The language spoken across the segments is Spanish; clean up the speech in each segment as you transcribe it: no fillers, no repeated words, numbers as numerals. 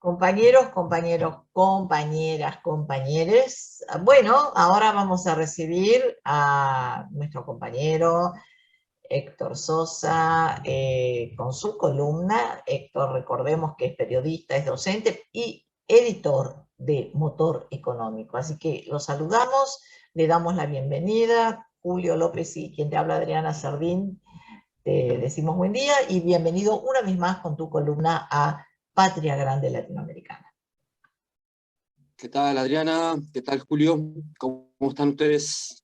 Compañeras, compañeres. Bueno, ahora vamos a recibir a nuestro compañero Héctor Sosa con su columna. Héctor, recordemos que es periodista, es docente y editor de Motor Económico. Así que lo saludamos, le damos la bienvenida. Julio López y quien te habla, Adriana Sardín, te decimos buen día y bienvenido una vez más con tu columna a Patria Grande Latinoamericana. ¿Qué tal, Adriana? ¿Qué tal, Julio? ¿Cómo están ustedes?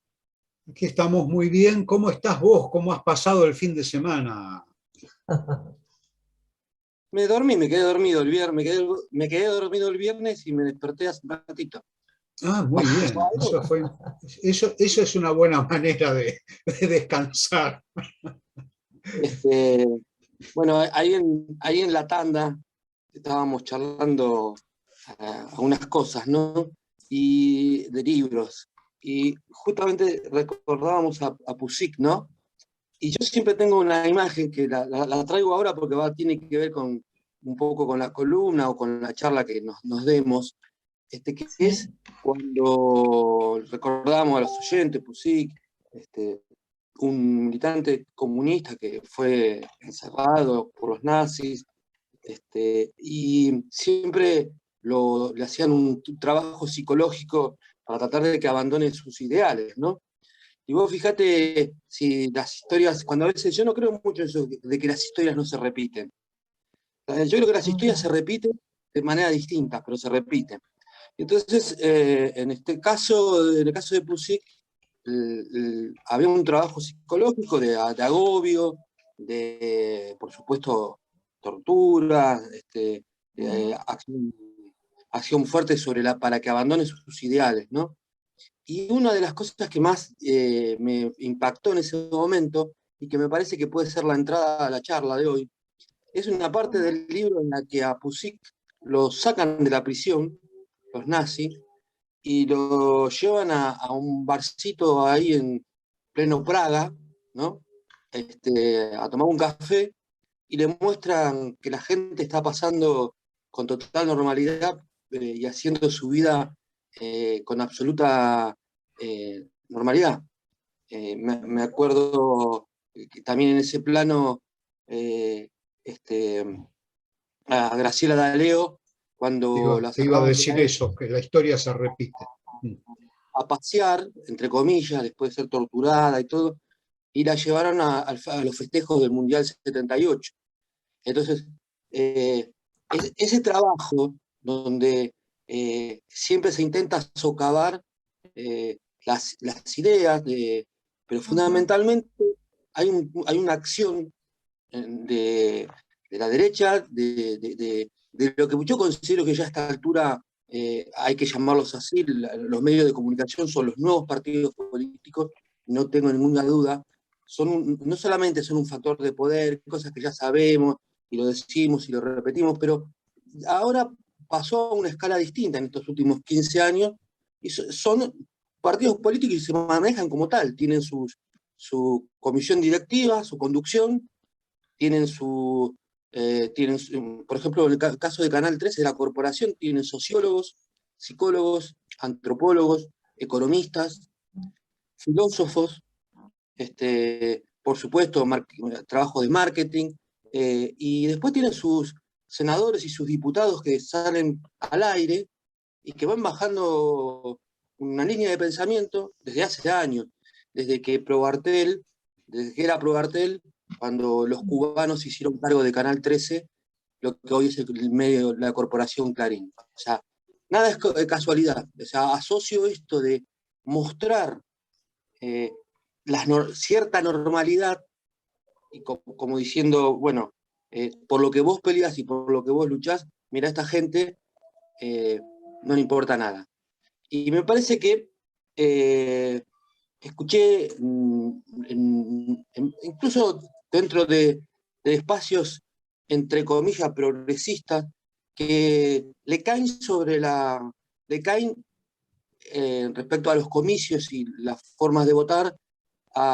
Aquí estamos muy bien. ¿Cómo estás vos? ¿Cómo has pasado el fin de semana? Me quedé dormido el viernes, me quedé dormido el viernes y me desperté hace un ratito. Muy bien. Eso es una buena manera de descansar. Bueno, ahí en la tanda estábamos charlando algunas cosas, ¿no? Y de libros. Y justamente recordábamos a Pusic, ¿no? Y yo siempre tengo una imagen que la traigo ahora porque tiene que ver con un poco con la columna o con la charla que nos demos, que es cuando recordamos a los oyentes, Pusic, un militante comunista que fue encerrado por los nazis, y siempre le hacían un trabajo psicológico para tratar de que abandone sus ideales, ¿no? Y vos fíjate si las historias, cuando a veces yo no creo mucho en eso de que las historias no se repiten. Yo creo que las historias se repiten de manera distinta, pero se repiten. Entonces, en el caso de Pusic, había un trabajo psicológico de agobio, por supuesto, tortura, acción fuerte para que abandone sus ideales, ¿no? Y una de las cosas que más me impactó en ese momento, y que me parece que puede ser la entrada a la charla de hoy, es una parte del libro en la que a Pusic lo sacan de la prisión, los nazis, y lo llevan a un barcito ahí en pleno Praga, ¿no? A tomar un café, y le muestran que la gente está pasando con total normalidad y haciendo su vida con absoluta normalidad. Me acuerdo que también en ese plano eh, este, a Graciela D'Aleo, cuando la Te iba a sacaban decir eso, que la historia se repite. a pasear, entre comillas, después de ser torturada y todo, y la llevaron a los festejos del Mundial 78. Entonces, ese trabajo donde siempre se intenta socavar las ideas, pero fundamentalmente hay una acción de la derecha, de lo que yo considero que ya a esta altura hay que llamarlos así, los medios de comunicación son los nuevos partidos políticos, no tengo ninguna duda, no solamente son un factor de poder, cosas que ya sabemos y lo decimos y lo repetimos, pero ahora pasó a una escala distinta en estos últimos 15 años, y son partidos políticos y se manejan como tal, tienen su comisión directiva, su conducción, por ejemplo, en el caso de Canal 13, de la corporación, tienen sociólogos, psicólogos, antropólogos, economistas, filósofos, por supuesto, trabajo de marketing, y después tienen sus senadores y sus diputados que salen al aire y que van bajando una línea de pensamiento desde hace años, desde que era Probartel, cuando los cubanos se hicieron cargo de Canal 13, lo que hoy es el medio, la corporación Clarín. O sea, nada es casualidad. O sea, asocio esto de mostrar eh, cierta normalidad, y como diciendo, bueno, por lo que vos peleas y por lo que vos luchás, mira, a esta gente no le importa nada. Y me parece que escuché, incluso dentro de espacios, entre comillas, progresistas, que le caen respecto a los comicios y las formas de votar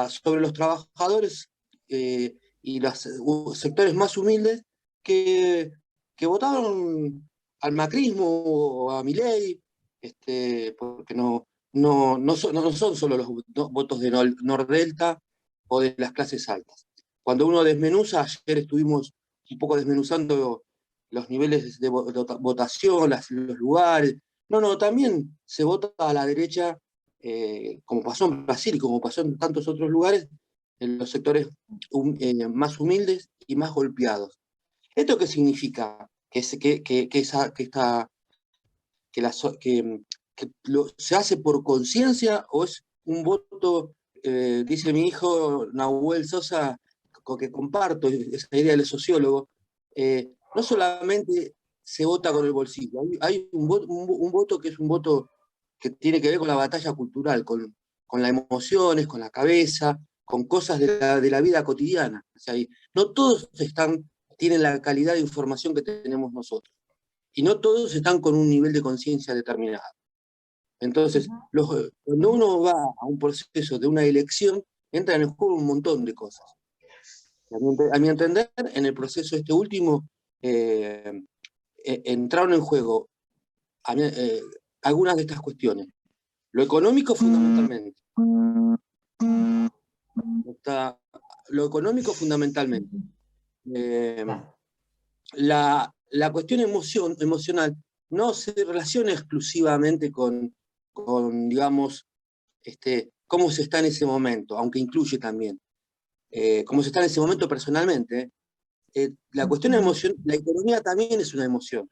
sobre los trabajadores y los sectores más humildes que votaron al macrismo o a Milei, porque no son solo los votos de Nordelta o de las clases altas. Cuando uno desmenuza, ayer estuvimos un poco desmenuzando los niveles de votación, los lugares. No, también se vota a la derecha, como pasó en Brasil y como pasó en tantos otros lugares, en los sectores más humildes y más golpeados. ¿Esto qué significa? ¿Se hace por conciencia o es un voto, dice mi hijo Nahuel Sosa, con que comparto esa idea del sociólogo, no solamente se vota con el bolsillo, hay un voto que es un voto que tiene que ver con la batalla cultural, con las emociones, con la cabeza, con cosas de la vida cotidiana. O sea, no todos tienen la calidad de información que tenemos nosotros. Y no todos están con un nivel de conciencia determinado. Entonces, cuando uno va a un proceso de una elección, entra en el juego un montón de cosas. A mi entender, en el proceso último, entraron en juego algunas de estas cuestiones. Lo económico fundamentalmente. Lo económico fundamentalmente. La cuestión emocional no se relaciona exclusivamente con digamos, cómo se está en ese momento, aunque incluye también cómo se está en ese momento personalmente. La cuestión emocional, la economía también es una emoción.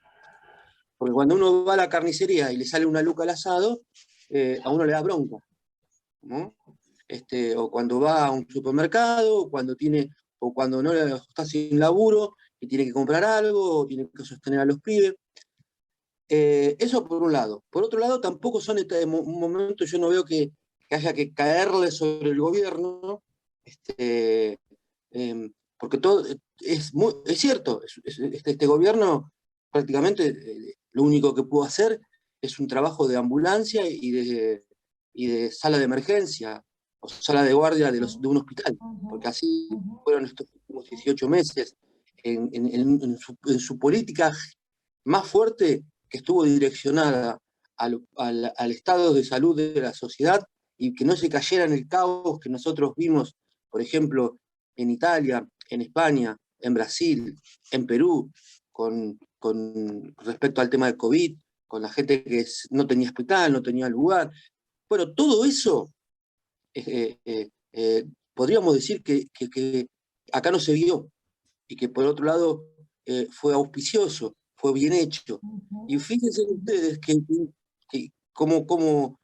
Porque cuando uno va a la carnicería y le sale una luca al asado, a uno le da bronca, ¿no? O cuando va a un supermercado, o cuando no está sin laburo y tiene que comprar algo, o tiene que sostener a los pibes. Eso por un lado. Por otro lado, tampoco son un momento, yo no veo que haya que caerle sobre el gobierno, porque todo es cierto, este gobierno prácticamente lo único que pudo hacer es un trabajo de ambulancia y de sala de emergencia, o sala de guardia de un hospital, porque así fueron estos últimos 18 meses en su política más fuerte, que estuvo direccionada al estado de salud de la sociedad y que no se cayera en el caos que nosotros vimos, por ejemplo, en Italia, en España, en Brasil, en Perú, con respecto al tema del COVID, con la gente que no tenía hospital, no tenía lugar. Bueno, todo eso podríamos decir que acá no se vio y que por otro lado fue auspicioso, fue bien hecho. Y fíjense ustedes cómo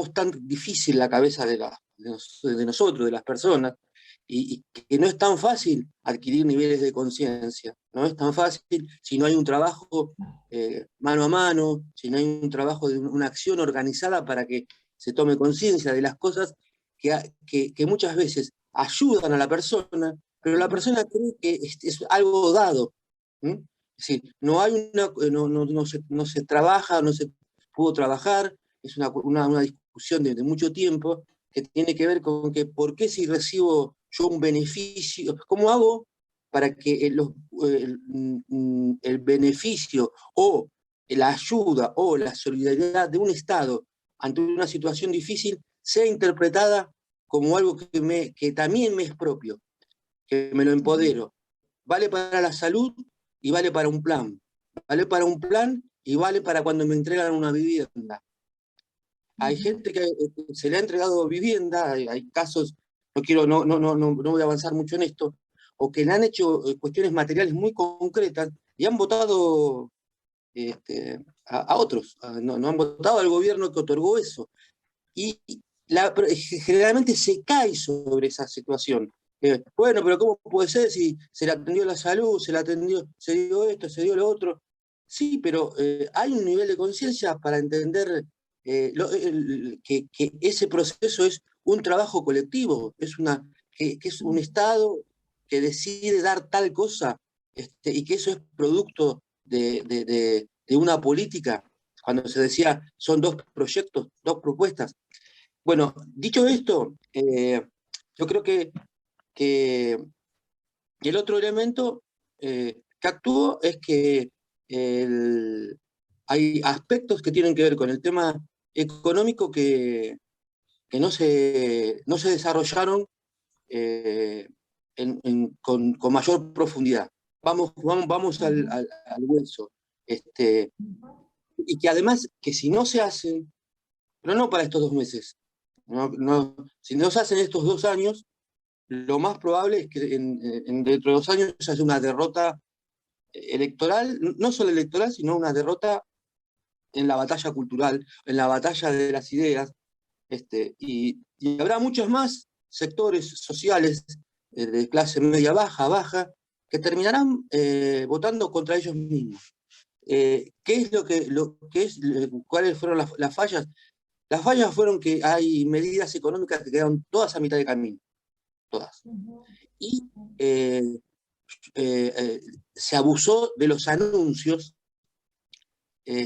es tan difícil la cabeza de nosotros, de las personas, y que no es tan fácil adquirir niveles de conciencia, no es tan fácil si no hay un trabajo mano a mano, si no hay un trabajo de una acción organizada para que se tome conciencia de las cosas que muchas veces ayudan a la persona, pero la persona cree que es algo dado. Es decir, no se trabaja, no se pudo trabajar, es una discusión de mucho tiempo que tiene que ver con que por qué si recibo yo un beneficio, ¿cómo hago para que el beneficio o la ayuda o la solidaridad de un Estado ante una situación difícil sea interpretada como algo que también me es propio, que me lo empodero? Vale para la salud y vale para un plan. Vale para un plan y vale para cuando me entregan una vivienda. Hay gente que se le ha entregado vivienda, hay casos, no voy a avanzar mucho en esto, o que le han hecho cuestiones materiales muy concretas y han votado a otros, no han votado al gobierno que otorgó eso. Y generalmente se cae sobre esa situación. Bueno, pero ¿cómo puede ser si se le atendió la salud, se dio esto, se dio lo otro? Sí, pero hay un nivel de conciencia para entender que ese proceso es un trabajo colectivo, que es un Estado que decide dar tal cosa, y que eso es producto de una política. Cuando se decía, son dos proyectos, dos propuestas. Bueno, dicho esto, yo creo que el otro elemento que actuó es que hay aspectos que tienen que ver con el tema económico que no se desarrollaron con mayor profundidad. Vamos al hueso. Y que además, que si no se hacen, pero no para estos 2 meses, si no se hacen estos 2 años, lo más probable es que dentro de 2 años haya una derrota electoral, no solo electoral, sino una derrota en la batalla cultural, en la batalla de las ideas, y habrá muchos más sectores sociales de clase media baja, que terminarán votando contra ellos mismos. ¿Qué es cuáles fueron las fallas? Las fallas fueron que hay medidas económicas que quedaron todas a mitad de camino, todas. Y se abusó de los anuncios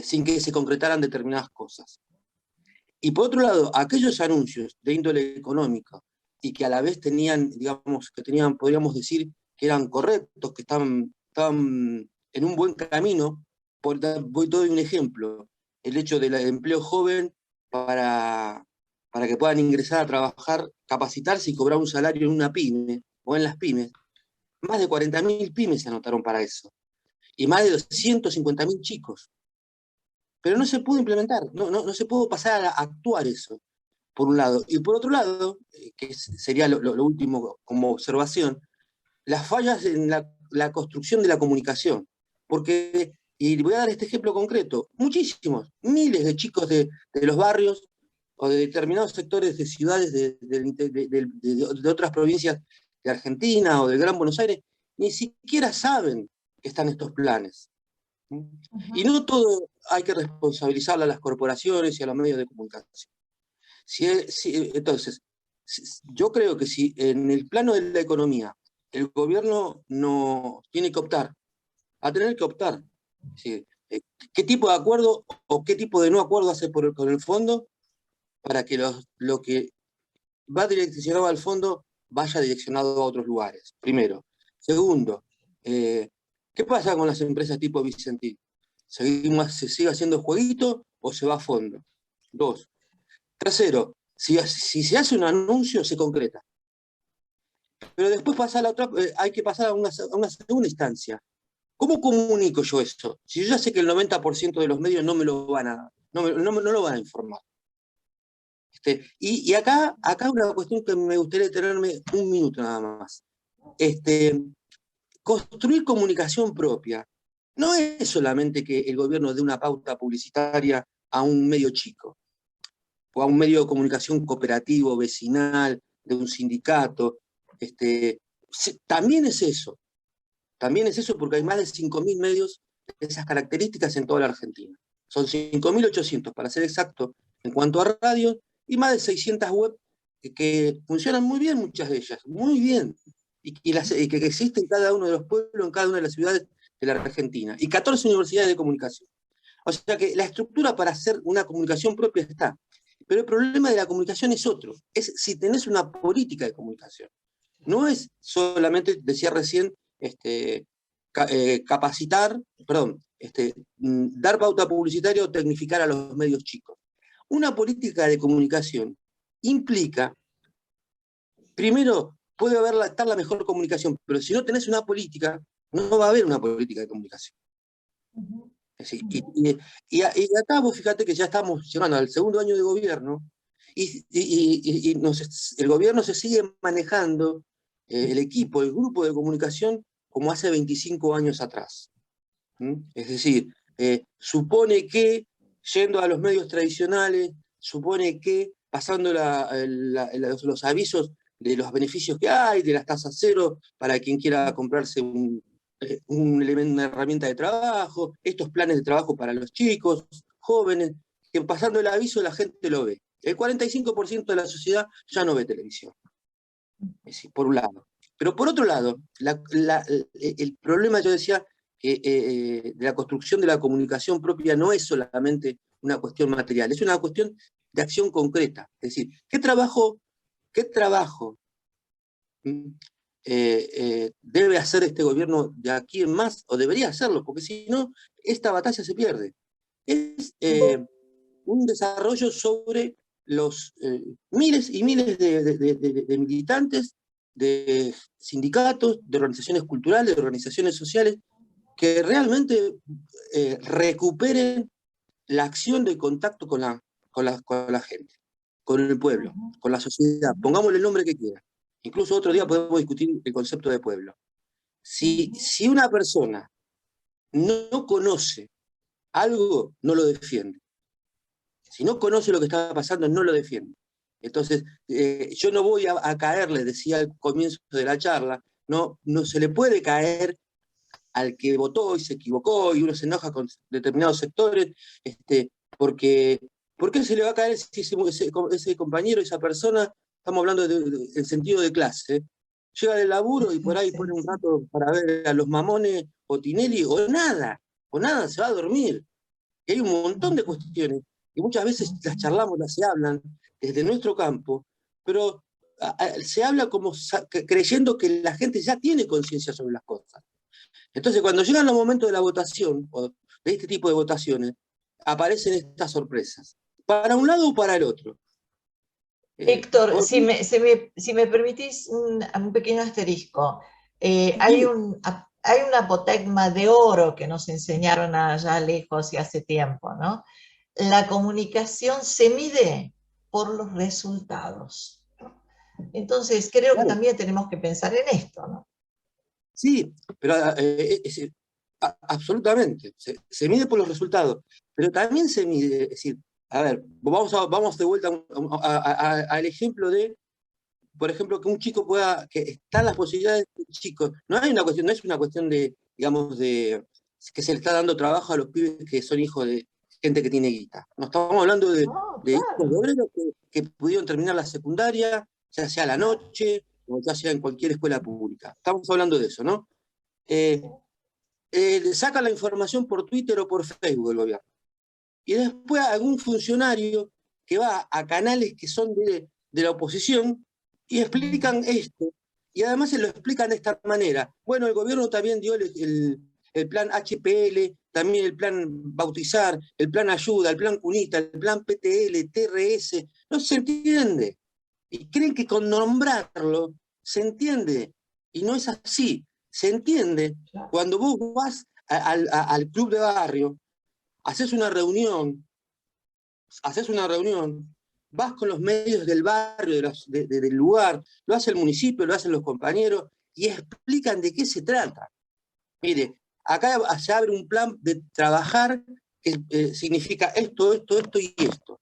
sin que se concretaran determinadas cosas. Y por otro lado, aquellos anuncios de índole económica y que a la vez tenían, digamos, podríamos decir que eran correctos, que estaban en un buen camino, voy todo un ejemplo, el hecho del empleo joven para que puedan ingresar a trabajar, capacitarse y cobrar un salario en una pyme o en las pymes. Más de 40.000 pymes se anotaron para eso, y más de 250.000 chicos. Pero no se pudo implementar, no se pudo pasar a actuar eso, por un lado. Y por otro lado, que sería lo último como observación, las fallas en la construcción de la comunicación. Porque, y voy a dar este ejemplo concreto, muchísimos, miles de chicos de los barrios o de determinados sectores de ciudades de otras provincias de Argentina o del Gran Buenos Aires, ni siquiera saben que están estos planes. Y no todo hay que responsabilizarle a las corporaciones y a los medios de comunicación. Entonces, yo creo que si en el plano de la economía el gobierno no tiene que optar, a tener que optar, ¿sí? ¿Qué tipo de acuerdo o qué tipo de no acuerdo hace con el fondo para que lo que va direccionado al fondo vaya direccionado a otros lugares? Primero. Segundo, ¿qué pasa con las empresas tipo Vicentín? ¿Se sigue haciendo jueguito o se va a fondo? 2. Tercero, si se hace un anuncio, se concreta. Pero después hay que pasar a una segunda instancia. ¿Cómo comunico yo eso? Si yo ya sé que el 90% de los medios no lo van a informar. Y acá una cuestión que me gustaría tenerme un minuto nada más. Construir comunicación propia no es solamente que el gobierno dé una pauta publicitaria a un medio chico, o a un medio de comunicación cooperativo, vecinal, de un sindicato. También es eso porque hay más de 5.000 medios de esas características en toda la Argentina. Son 5.800, para ser exacto, en cuanto a radio, y más de 600 web que funcionan muy bien, muchas de ellas, muy bien, y que existen en cada uno de los pueblos, en cada una de las ciudades de la Argentina, y 14 universidades de comunicación. O sea que la estructura para hacer una comunicación propia está. Pero el problema de la comunicación es otro, es si tenés una política de comunicación. No es solamente, decía recién, dar pauta publicitaria o tecnificar a los medios chicos. Una política de comunicación implica, primero, puede estar la mejor comunicación, pero si no tenés una política, no va a haber una política de comunicación. Es decir, y acá vos fíjate que ya estamos llegando al segundo año de gobierno y el gobierno se sigue manejando, el grupo de comunicación, como hace 25 años atrás. Es decir, supone que, yendo a los medios tradicionales, supone que, pasando los avisos de los beneficios que hay, de las tasas cero para quien quiera comprarse una herramienta de trabajo, estos planes de trabajo para los chicos, jóvenes, que pasando el aviso la gente lo ve. El 45% de la sociedad ya no ve televisión. Es decir, por un lado. Pero por otro lado, el problema, yo decía, de la construcción de la comunicación propia no es solamente una cuestión material, es una cuestión de acción concreta. Es decir, ¿qué trabajo debe hacer este gobierno de aquí en más, o debería hacerlo, porque si no, esta batalla se pierde. Es un desarrollo sobre los miles y miles de militantes, de sindicatos, de organizaciones culturales, de organizaciones sociales, que realmente recuperen la acción de contacto con la gente, con el pueblo, con la sociedad. Pongámosle el nombre que quiera. Incluso otro día podemos discutir el concepto de pueblo. Si una persona no conoce algo, no lo defiende. Si no conoce lo que está pasando, no lo defiende. Entonces, yo no voy a caerle, decía al comienzo de la charla, no se le puede caer al que votó y se equivocó y uno se enoja con determinados sectores, porque ¿por qué se le va a caer si ese compañero, esa persona, estamos hablando en sentido de clase, llega del laburo y por ahí pone un rato para ver a los Mamones o Tinelli, o nada, se va a dormir? Y hay un montón de cuestiones, y muchas veces las charlamos, se hablan desde nuestro campo, pero se habla como creyendo que la gente ya tiene conciencia sobre las cosas. Entonces, cuando llegan los momentos de la votación, o de este tipo de votaciones, aparecen estas sorpresas, para un lado o para el otro. Héctor, si me permitís un pequeño asterisco, hay un apotegma de oro que nos enseñaron allá lejos y hace tiempo, ¿no? La comunicación se mide por los resultados, ¿no? Entonces, creo que también tenemos que pensar en esto, ¿no? Sí, pero absolutamente, se mide por los resultados, pero también se mide, es decir, a ver, vamos de vuelta al ejemplo de, por ejemplo, que un chico que están las posibilidades de chicos, no es una cuestión de, digamos, de que se le está dando trabajo a los pibes que son hijos de gente que tiene guita. No estamos hablando de hijos de obreros que pudieron terminar la secundaria, ya sea a la noche, o ya sea en cualquier escuela pública. Estamos hablando de eso, ¿no? Saca la información por Twitter o por Facebook el gobierno. Y después algún funcionario que va a canales que son de la oposición y explican esto. Y además se lo explican de esta manera. Bueno, el gobierno también dio el plan HPL, también el plan Bautizar, el plan Ayuda, el plan Cunita, el plan PTL, TRS. No se entiende. Y creen que con nombrarlo se entiende. Y no es así. Se entiende cuando vos vas al club de barrio, haces una reunión, vas con los medios del barrio, del lugar, lo hace el municipio, lo hacen los compañeros, y explican de qué se trata. Mire, acá se abre un plan de trabajar que significa esto y esto.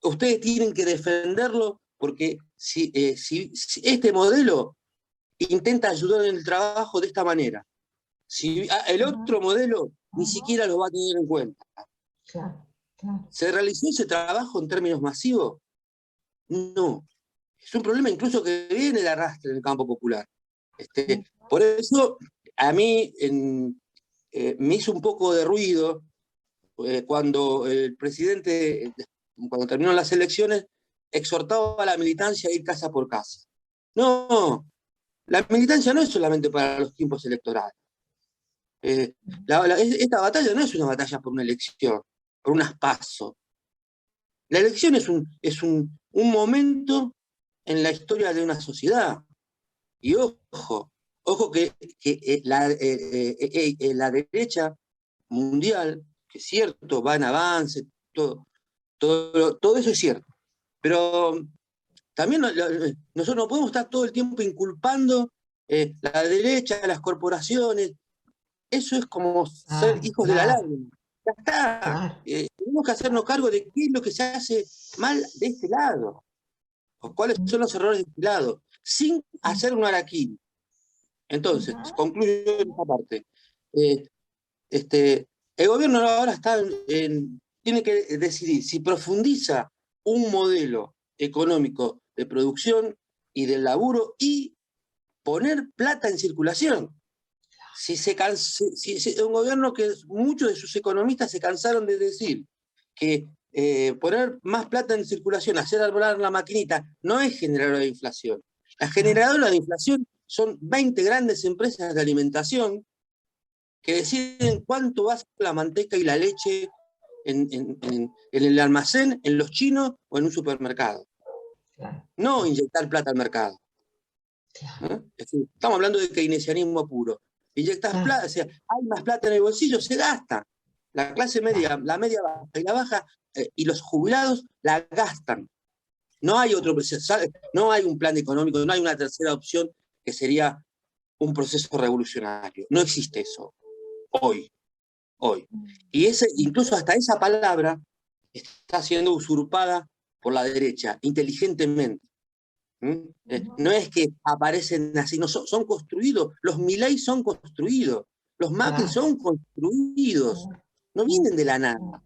Ustedes tienen que defenderlo porque si este modelo intenta ayudar en el trabajo de esta manera, si el otro modelo ni siquiera lo va a tener en cuenta. Claro. ¿Se realizó ese trabajo en términos masivos? No. Es un problema incluso que viene de arrastre en el campo popular. Por eso, a mí me hizo un poco de ruido cuando el presidente, cuando terminó las elecciones, exhortaba a la militancia a ir casa por casa. No, la militancia no es solamente para los tiempos electorales. Esta batalla no es una batalla por una elección, por unas PASO. La elección es un momento en la historia de una sociedad. Y ojo que la derecha mundial, que es cierto, va en avance, todo eso es cierto. Pero también nosotros no podemos estar todo el tiempo inculpando la derecha, las corporaciones. Eso es como ser hijos de la lágrima. Ya está. Tenemos que hacernos cargo de qué es lo que se hace mal de este lado, o cuáles son los errores de este lado, sin hacer un harakiri. Entonces, concluyo en esta parte. El gobierno ahora tiene que decidir si profundiza un modelo económico de producción y del laburo y poner plata en circulación. Si un gobierno que muchos de sus economistas se cansaron de decir que poner más plata en circulación, hacer arbrar la maquinita, no es generadora de inflación. La generadora de inflación son 20 grandes empresas de alimentación que deciden cuánto va a ser la manteca y la leche en el almacén, en los chinos o en un supermercado. Claro, No inyectar plata al mercado. claro, Es decir, estamos hablando de keynesianismo puro. Inyectas claro, plata, o sea, hay más plata en el bolsillo, se gasta. La clase media, claro. la media baja y la baja, y los jubilados la gastan. No hay otro, no hay un plan económico, no hay una tercera opción que sería un proceso revolucionario. No existe eso hoy. Y incluso hasta esa palabra está siendo usurpada por la derecha, inteligentemente. No es que aparecen así, no, son construidos. Los Milei son construidos, los Macri Claro. son construidos, no vienen de la nada.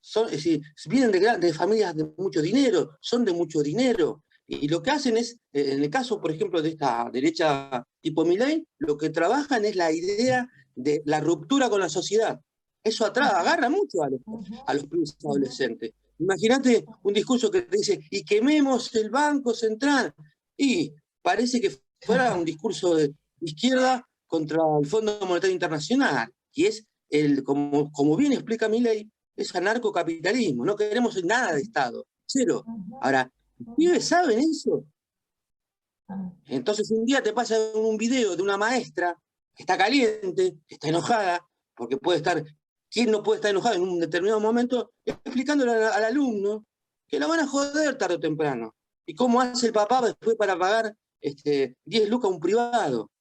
Es decir, vienen de familias de mucho dinero, son de mucho dinero. Y lo que hacen es, en el caso, por ejemplo, de esta derecha tipo Milei, lo que trabajan es la idea de la ruptura con la sociedad. Eso agarra mucho a los pibes adolescentes. Imagínate un discurso que te dice, y quememos el Banco Central. Y parece que fuera un discurso de izquierda contra el Fondo Monetario Internacional. Y es, como bien explica Milei, es anarcocapitalismo. No queremos nada de Estado. Cero. Ahora, ¿los pibes saben eso? Entonces un día te pasa un video de una maestra que está caliente, que está enojada, porque puede estar, ¿quién no puede estar enojado en un determinado momento? Explicándole al alumno que la van a joder tarde o temprano. ¿Y cómo hace el papá después para pagar 10 lucas a un privado?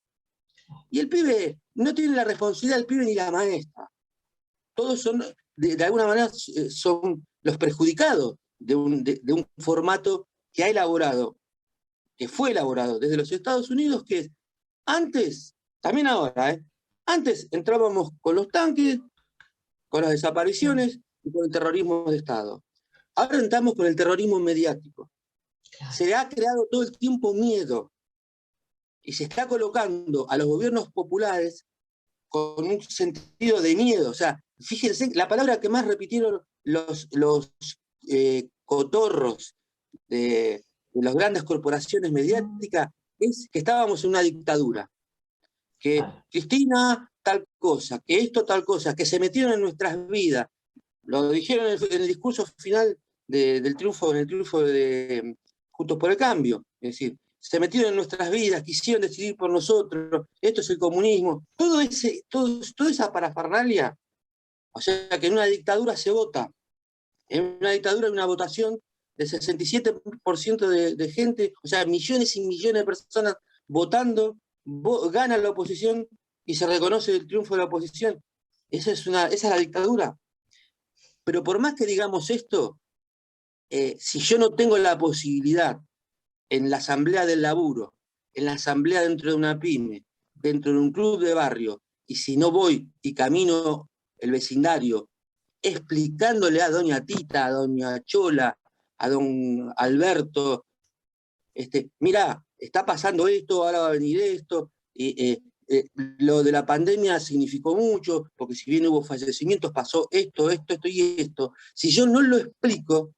Y el pibe no tiene la responsabilidad del pibe ni la maestra. Todos son, de alguna manera, son los perjudicados de un formato que ha elaborado, que fue elaborado desde los Estados Unidos, que antes, también ahora, antes entrábamos con los tanques, con las desapariciones y con el terrorismo de Estado. Ahora entramos con el terrorismo mediático. Se ha creado todo el tiempo miedo y se está colocando a los gobiernos populares con un sentido de miedo. O sea, fíjense, la palabra que más repitieron los cotorros de las grandes corporaciones mediáticas es que estábamos en una dictadura. Que Cristina tal cosa, que esto tal cosa, que se metieron en nuestras vidas. Lo dijeron en el discurso final del triunfo, en el triunfo de Juntos por el Cambio. Es decir, se metieron en nuestras vidas, quisieron decidir por nosotros, esto es el comunismo. Toda esa parafernalia, o sea que en una dictadura se vota. En una dictadura hay una votación del 67% de gente, o sea, millones y millones de personas votando, gana la oposición y se reconoce el triunfo de la oposición. Esa es la dictadura. Pero por más que digamos esto, si yo no tengo la posibilidad en la asamblea del laburo, en la asamblea dentro de una pyme, dentro de un club de barrio, y si no voy y camino el vecindario explicándole a doña Tita, a doña Chola, a don Alberto, mirá, está pasando esto, ahora va a venir esto, lo de la pandemia significó mucho, porque si bien hubo fallecimientos, pasó esto y esto. Si yo no lo explico,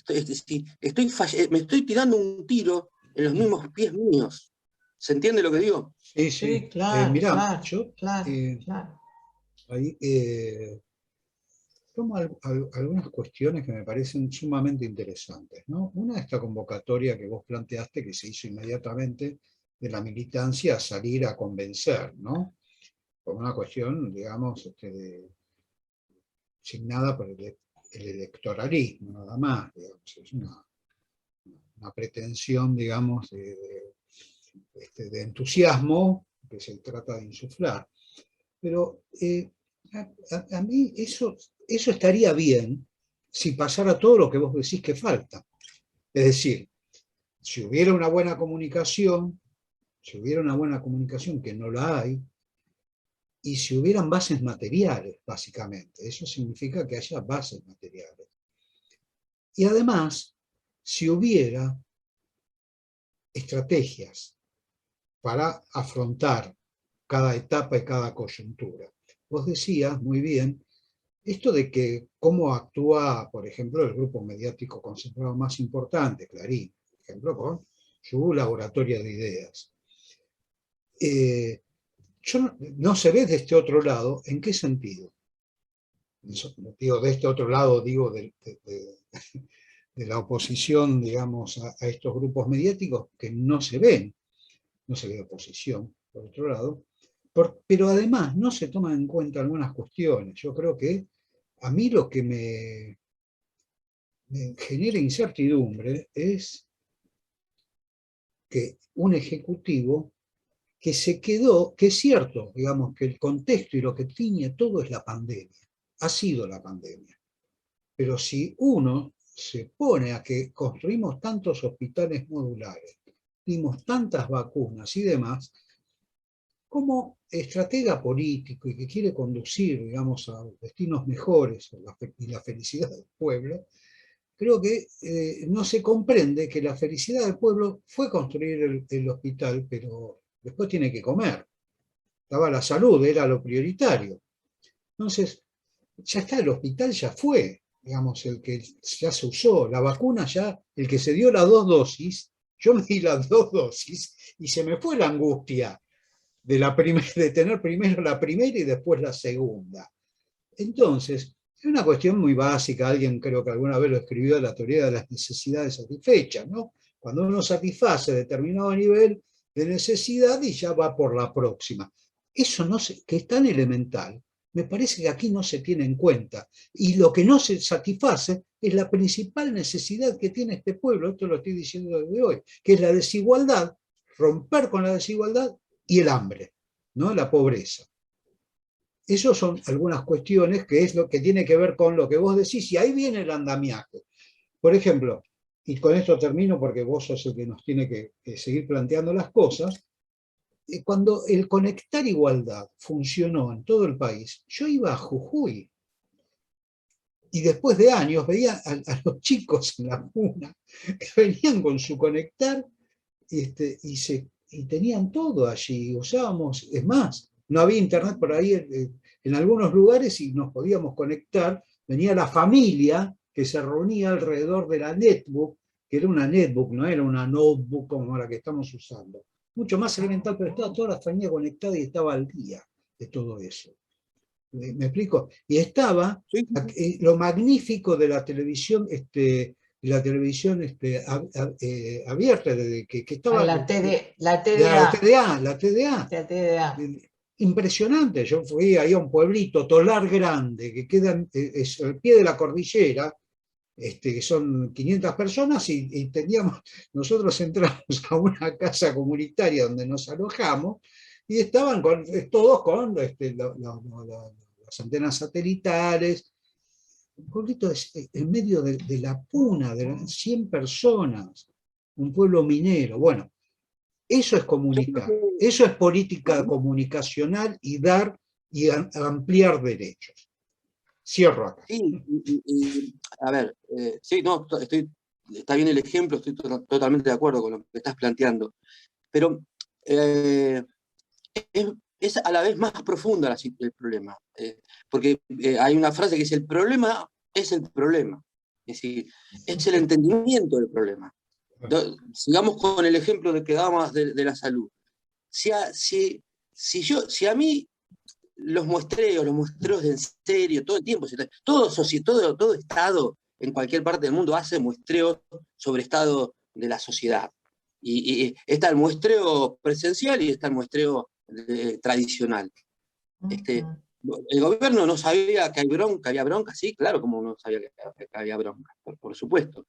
me estoy tirando un tiro en los mismos pies míos. ¿Se entiende lo que digo? Sí, Sí, sí. claro, Mirá, claro, yo claro, claro. ahí tomo algunas cuestiones que me parecen sumamente interesantes, ¿no? Una, esta convocatoria que vos planteaste, que se hizo inmediatamente de la militancia a salir a convencer, ¿no? Por una cuestión, digamos, signada por el electoralismo, nada más, digamos, es una pretensión, digamos, de entusiasmo que se trata de insuflar. Pero a mí eso estaría bien si pasara todo lo que vos decís que falta. Es decir, si hubiera una buena comunicación, que no la hay, y si hubieran bases materiales, básicamente. Eso significa que haya bases materiales. Y además, si hubiera estrategias para afrontar cada etapa y cada coyuntura. Vos decías muy bien esto de que cómo actúa, por ejemplo, el grupo mediático concentrado más importante, Clarín, por ejemplo, con su laboratorio de ideas. no se ve de este otro lado. ¿En qué sentido? Digo, de este otro lado, digo, de la oposición, digamos, a estos grupos mediáticos que no se ven, no se ve oposición, por otro lado, pero además no se toman en cuenta algunas cuestiones. Yo creo que a mí lo que me genera incertidumbre es que un ejecutivo que se quedó, que es cierto, digamos, que el contexto y lo que tiñe todo es la pandemia, ha sido la pandemia. Pero si uno se pone a que construimos tantos hospitales modulares, dimos tantas vacunas y demás, como estratega político y que quiere conducir, digamos, a destinos mejores y la felicidad del pueblo, creo que no se comprende que la felicidad del pueblo fue construir el hospital, pero después tiene que comer. Estaba la salud, era lo prioritario. Entonces, ya está, el hospital ya fue, digamos, el que ya se usó, la vacuna ya, el que se dio las 2 dosis, yo me di las 2 dosis y se me fue la angustia de tener primero la primera y después la segunda. Entonces, es una cuestión muy básica, alguien creo que alguna vez lo escribió, la teoría de las necesidades satisfechas, ¿no? Cuando uno satisface determinado nivel de necesidad y ya va por la próxima. Eso no se, que es tan elemental, me parece que aquí no se tiene en cuenta. Y lo que no se satisface es la principal necesidad que tiene este pueblo, esto lo estoy diciendo desde hoy, que es la desigualdad, romper con la desigualdad y el hambre, ¿no? La pobreza. Esas son algunas cuestiones que es lo que tiene que ver con lo que vos decís, y ahí viene el andamiaje. Por ejemplo, y con esto termino porque vos sos el que nos tiene que seguir planteando las cosas, cuando el Conectar Igualdad funcionó en todo el país, yo iba a Jujuy y después de años veía a los chicos en la puna que venían con su Conectar y tenían todo allí, usábamos, es más, no había internet por ahí en algunos lugares y nos podíamos conectar, venía la familia que se reunía alrededor de la netbook, que era una netbook, no era una notebook como la que estamos usando, mucho más elemental, pero estaba toda la familia conectada y estaba al día de todo eso. ¿Me explico? Y estaba lo magnífico de la televisión, abierta, que estaba La TDA. la TDA. La TDA. Impresionante. Yo fui ahí a un pueblito, Tolar Grande, que queda es al pie de la cordillera, que son 500 personas, y nosotros entramos a una casa comunitaria donde nos alojamos, y estaban todos con las antenas satelitales, un pueblito en medio de la puna, de 100 personas, un pueblo minero. Bueno, eso es comunicar, eso es política comunicacional y dar y ampliar derechos. Cierro acá. Sí, a ver, sí, no, está bien el ejemplo, estoy totalmente de acuerdo con lo que estás planteando, pero es a la vez más profunda el problema, porque hay una frase que dice, el problema es el problema, es decir, es el entendimiento del problema. Sigamos con el ejemplo que dábamos de la salud. Si a mí los muestreos en serio, todo el tiempo, todo Estado en cualquier parte del mundo hace muestreos sobre estado de la sociedad. Y está el muestreo presencial y está el muestreo tradicional. El gobierno no sabía que había bronca, sí, claro, como no sabía que había bronca, por supuesto.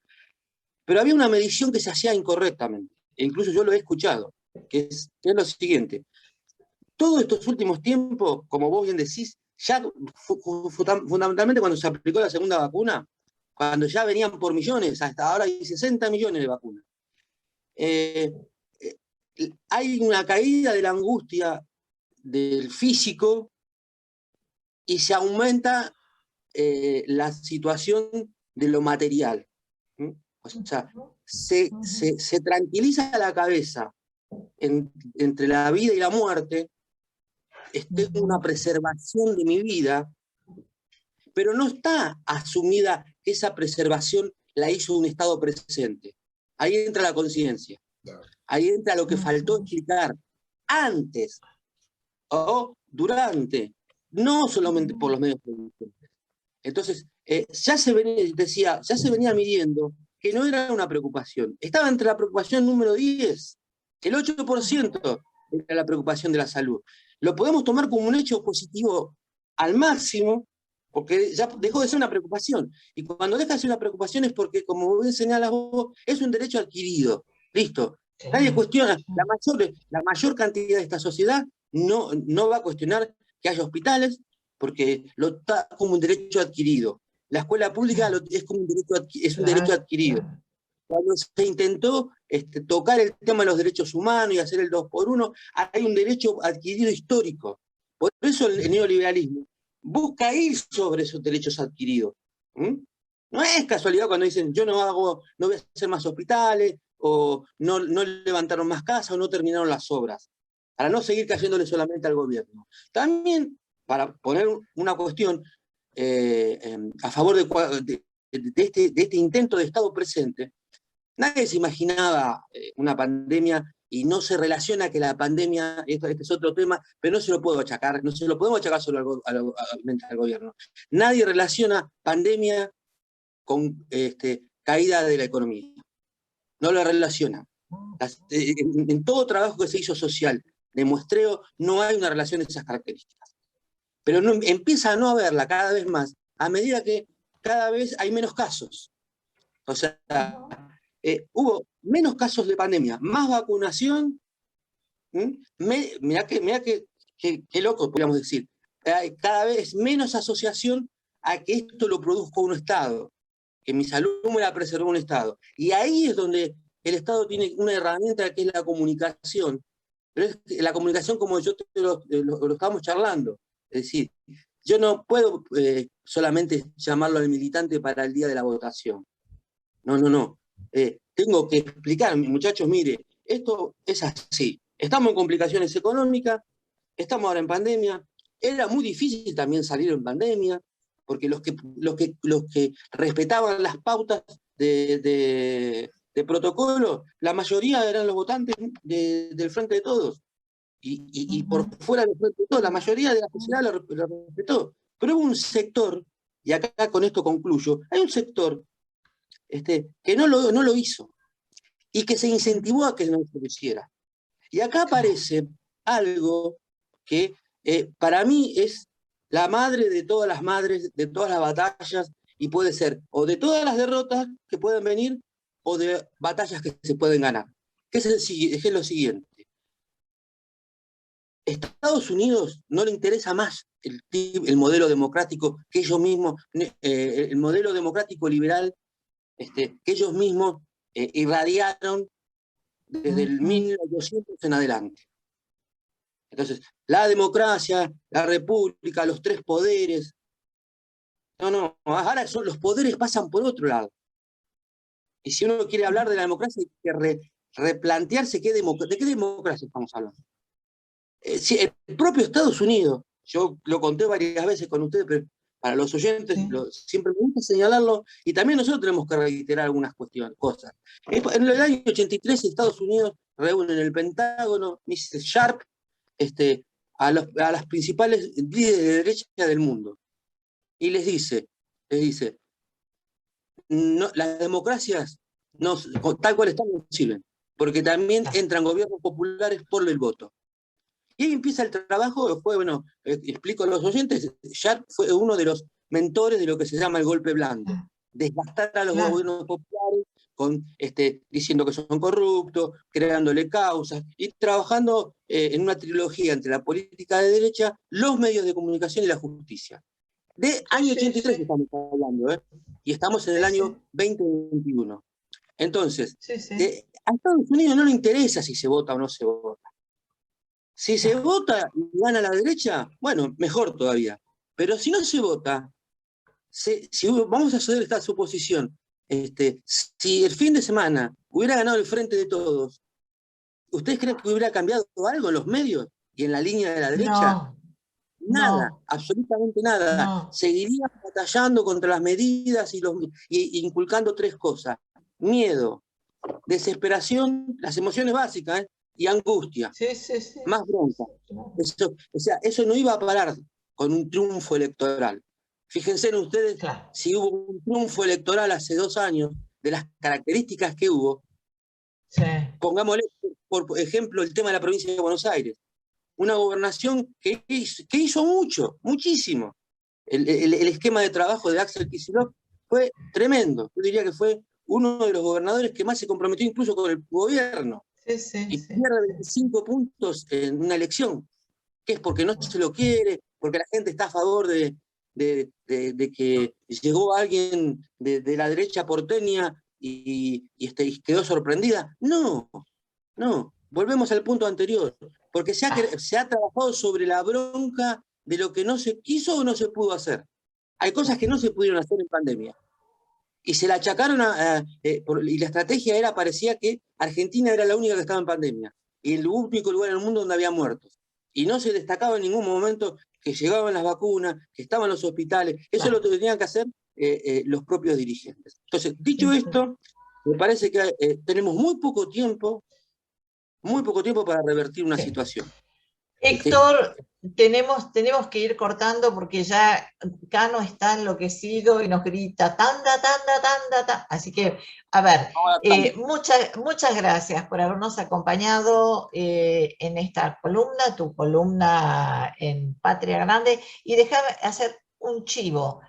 Pero había una medición que se hacía incorrectamente, e incluso yo lo he escuchado, que es lo siguiente. Todos estos últimos tiempos, como vos bien decís, ya fundamentalmente cuando se aplicó la segunda vacuna, cuando ya venían por millones, hasta ahora hay 60 millones de vacunas, hay una caída de la angustia del físico y se aumenta la situación de lo material. O sea, se tranquiliza la cabeza entre la vida y la muerte, tengo una preservación de mi vida, pero no está asumida que esa preservación la hizo un estado presente. Ahí entra la conciencia, ahí entra lo que faltó explicar, antes o durante, no solamente por los medios de producción. Entonces, ya se venía midiendo que no era una preocupación. Estaba entre la preocupación número 10, el 8% era la preocupación de la salud. Lo podemos tomar como un hecho positivo al máximo, porque ya dejó de ser una preocupación. Y cuando deja de ser una preocupación es porque, como bien señalas vos, es un derecho adquirido. Listo. Nadie cuestiona. La mayor cantidad de esta sociedad no va a cuestionar que haya hospitales, porque lo está como un derecho adquirido. La escuela pública es como un derecho adquirido. Cuando se intentó tocar el tema de los derechos humanos y hacer el 2x1, hay un derecho adquirido histórico. Por eso el neoliberalismo busca ir sobre esos derechos adquiridos. No es casualidad cuando dicen yo no voy a hacer más hospitales, o no levantaron más casas, o no terminaron las obras, para no seguir cayéndole solamente al gobierno. También, para poner una cuestión a favor de este intento de Estado presente, nadie se imaginaba una pandemia, y no se relaciona que la pandemia, este es otro tema, pero no se lo puedo achacar, no se lo podemos achacar solo al gobierno. Nadie relaciona pandemia con caída de la economía. No lo relaciona. En todo trabajo que se hizo social, de muestreo, no hay una relación de esas características. Pero empieza a no haberla cada vez más, a medida que cada vez hay menos casos. O sea, hubo menos casos de pandemia, más vacunación. Mirá qué loco, podríamos decir. Hay cada vez menos asociación a que esto lo produzca un Estado, que mi salud me la preservó un Estado. Y ahí es donde el Estado tiene una herramienta que es la comunicación. Pero es la comunicación como yo lo estamos charlando. Es decir, yo no puedo solamente llamarlo al militante para el día de la votación. No. Tengo que explicar, muchachos, mire, esto es así. Estamos en complicaciones económicas, estamos ahora en pandemia. Era muy difícil también salir en pandemia, porque los que respetaban las pautas de protocolo, la mayoría eran los votantes del Frente de Todos. Y por fuera del Frente de Todos, la mayoría de la sociedad lo respetó. Pero hubo un sector, y acá con esto concluyo, hay un sector que no lo hizo, y que se incentivó a que no se lo hiciera. Y acá aparece algo que para mí es la madre de todas las madres, de todas las batallas, y puede ser o de todas las derrotas que pueden venir, o de batallas que se pueden ganar. Que es lo siguiente. Estados Unidos no le interesa más el modelo democrático que ellos mismos, el modelo democrático liberal que ellos mismos irradiaron desde el 1800 en adelante. Entonces, la democracia, la república, los tres poderes. No, ahora los poderes pasan por otro lado. Y si uno quiere hablar de la democracia, hay que replantearse de qué democracia estamos hablando. Si el propio Estados Unidos, yo lo conté varias veces con ustedes, pero para los oyentes siempre me gusta señalarlo, y también nosotros tenemos que reiterar algunas cosas. En el año 83 Estados Unidos reúne en el Pentágono, Mrs. Sharp, a las principales líderes de derecha del mundo, y les dice, no, las democracias tal cual están no sirven, porque también entran gobiernos populares por el voto. Y ahí empieza el trabajo. Explico a los oyentes, Sharp fue uno de los mentores de lo que se llama el golpe blando, desgastar a los gobiernos populares, diciendo que son corruptos, creándole causas, y trabajando en una trilogía entre la política de derecha, los medios de comunicación y la justicia. De año 83 estamos hablando, y estamos en el año 2021. Entonces, a Estados Unidos no le interesa si se vota o no se vota. Si se vota y gana la derecha, bueno, mejor todavía. Pero si no se vota, vamos a hacer esta suposición, si el fin de semana hubiera ganado el Frente de Todos, ¿ustedes creen que hubiera cambiado algo en los medios y en la línea de la derecha? Nada, absolutamente nada. Seguirían batallando contra las medidas y inculcando tres cosas: miedo, desesperación, las emociones básicas, y angustia, Sí, sí, sí. más bronca. Eso, o sea, eso no iba a parar con un triunfo electoral. Fíjense en ustedes, Claro. si hubo un triunfo electoral hace 2 años, de las características que hubo, Sí. pongámosle, por ejemplo, el tema de la provincia de Buenos Aires. Una gobernación que hizo mucho, muchísimo. El esquema de trabajo de Axel Kicillof fue tremendo. Yo diría que fue uno de los gobernadores que más se comprometió incluso con el gobierno. Sí, sí, Y sí. pierde 25 puntos en una elección, que es porque no se lo quiere, porque la gente está a favor de que llegó alguien de la derecha porteña y quedó sorprendida. No, no, volvemos al punto anterior, porque se ha trabajado sobre la bronca de lo que no se quiso o no se pudo hacer. Hay cosas que no se pudieron hacer en pandemia. Y se la achacaron y la estrategia parecía que Argentina era la única que estaba en pandemia. Y el único lugar en el mundo donde había muertos. Y no se destacaba en ningún momento que llegaban las vacunas, que estaban los hospitales. Eso lo tenían que hacer los propios dirigentes. Entonces, dicho esto, me parece que tenemos muy poco tiempo para revertir una Sí. situación. Héctor, tenemos que ir cortando porque ya Cano está enloquecido y nos grita tanda, tanda, tanda, tanda. Así que, a ver, muchas gracias por habernos acompañado en esta columna, tu columna en Patria Grande, y déjame hacer un chivo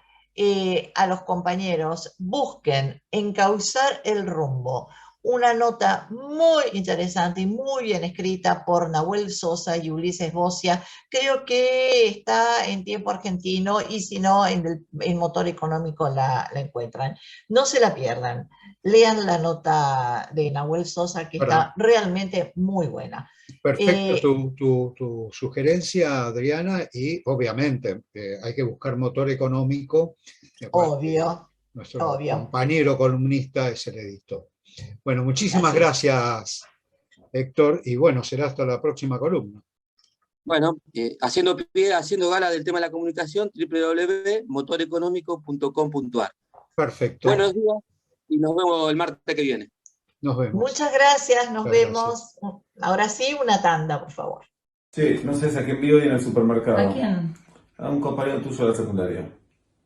a los compañeros. Busquen Encauzar el rumbo, una nota muy interesante y muy bien escrita por Nahuel Sosa y Ulises Bocia. Creo que está en Tiempo Argentino y si no, en Motor Económico la encuentran. No se la pierdan. Lean la nota de Nahuel Sosa, que está realmente muy buena. Perfecto tu sugerencia, Adriana, y obviamente hay que buscar Motor Económico. Obvio. Nuestro compañero columnista es el editor. Bueno, muchísimas gracias, Héctor, y bueno, será hasta la próxima columna. Bueno, haciendo gala del tema de la comunicación, www.motoreconómico.com.ar. Perfecto. Buenos días y nos vemos el martes que viene. Nos vemos. Muchas gracias, nos vemos. Gracias. Ahora sí, una tanda, por favor. Sí, no sé, saqué envío hoy en el supermercado. ¿A quién? A un compañero tuyo de la secundaria.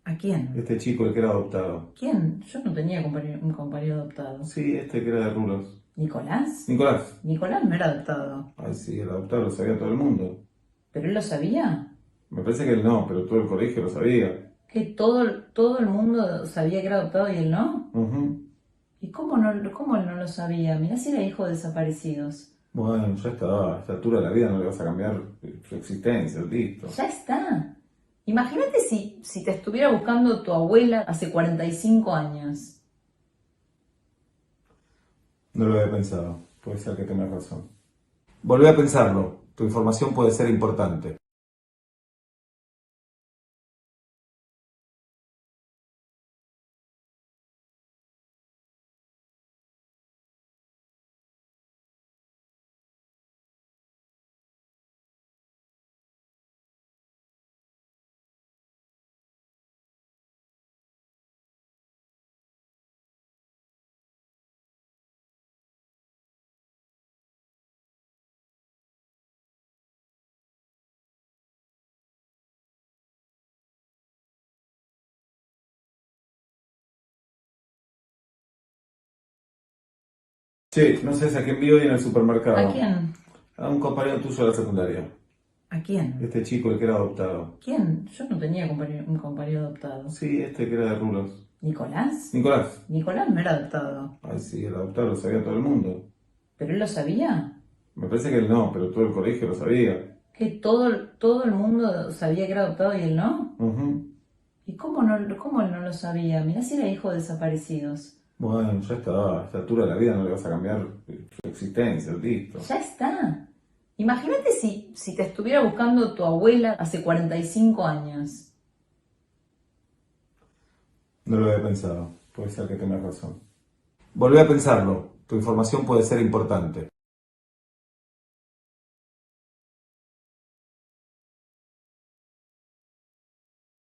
¿A quién? Este chico, el que era adoptado. ¿Quién? Yo no tenía un compañero adoptado. Sí, este que era de Rulos. ¿Nicolás? Nicolás. Nicolás no era adoptado. Ay, sí, el adoptado lo sabía todo el mundo. ¿Pero él lo sabía? Me parece que él no, pero todo el colegio lo sabía. ¿Que todo el mundo sabía que era adoptado y él no? ¿Y cómo él no lo sabía? Mirá si era hijo de desaparecidos. Bueno, ya está, a esta altura de la vida no le vas a cambiar su existencia, listo. Ya está. Imagínate si te estuviera buscando tu abuela hace 45 años. No lo había pensado, puede ser que tengas razón. Volvé a pensarlo, tu información puede ser importante. Sí, no sé, saqué envío hoy en el supermercado. ¿A quién? A un compañero tuyo de la secundaria. ¿A quién? Este chico, el que era adoptado. ¿Quién? Yo no tenía un compañero adoptado. Sí, este que era de Rulos. ¿Nicolás? Nicolás. Nicolás no era adoptado. Ay, sí, el adoptado lo sabía todo el mundo. ¿Pero él lo sabía? Me parece que él no, pero todo el colegio lo sabía. ¿Que todo el mundo sabía que era adoptado y él no? ¿Y cómo él no lo sabía? Mirá si era hijo de desaparecidos. Bueno, ya está, a esta altura de la vida no le vas a cambiar su existencia, listo. Ya está. Imagínate si te estuviera buscando tu abuela hace 45 años. No lo había pensado, puede ser que tengas razón. Volvé a pensarlo, tu información puede ser importante.